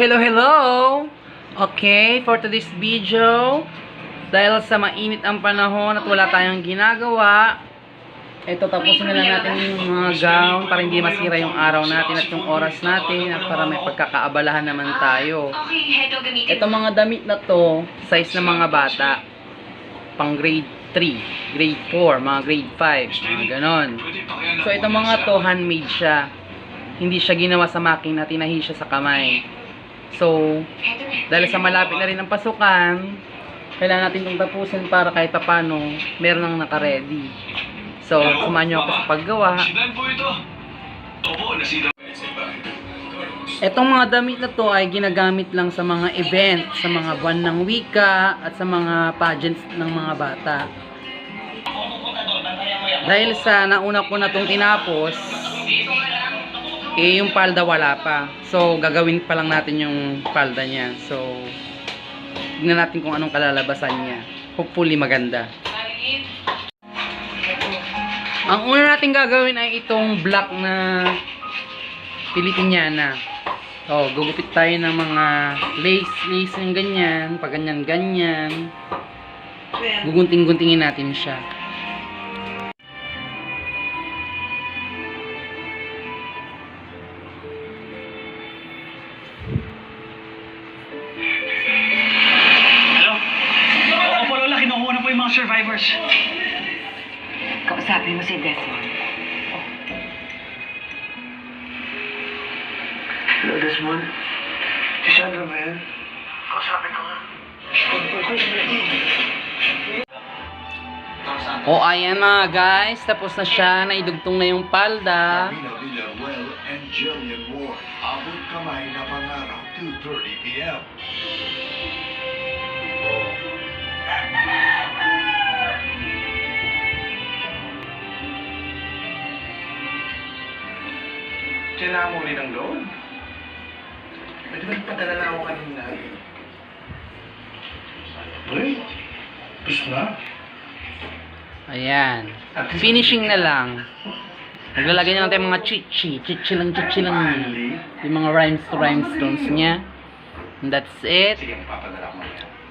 Hello! Okay, for today's video, dahil sa mainit ang panahon at wala tayong ginagawa, ito tapusin na lang natin yung mga gown para hindi masira yung araw natin at yung oras natin at para may pagkakaabalahan naman tayo. Ito mga damit na to, size ng mga bata, pang grade 3, grade 4, mga grade 5, mga ganon. So ito mga to, handmade siya. Hindi siya ginawa sa makina, tinahi siya sa kamay. So, dahil sa malapit na rin ang pasukan, kailangan natin itong tapusin para kahit papano, meron nang naka-ready. So, samahan nyo ako sa paggawa. Etong mga damit na to ay ginagamit lang sa mga event, sa mga buwan ng wika, at sa mga pageants ng mga bata. Dahil sa nauna ko na itong tinapos, yung palda wala pa. So, gagawin pa lang natin yung palda niya. So, tignan natin kung anong kalalabasan niya. Hopefully, maganda. Ang una natin gagawin ay itong black na Filipiniana. So, gugupit tayo ng mga lace yung ganyan. Pag ganyan. Gugunting-guntingin natin siya. Survivors. Kausapin mo si Desmond. Hello, Desmond. Si Sandra ba yan? Kausapin ko nga. O ayan mga guys, tapos na siya, naidugtong na yung palda. Camila Villarreal and Jillian Ward, Abot Kamay na Pangarap, 2:30 p.m. Kailangan mo rin ng loan. Pwede ba nagpadala na ako kanina? Uy, tapos na. Ayan. Finishing na lang. Naglalagay na lang tayo mga chichi lang. Yung mga rhymes to rhinestones niya. And that's it. Sige, papadala ko yan.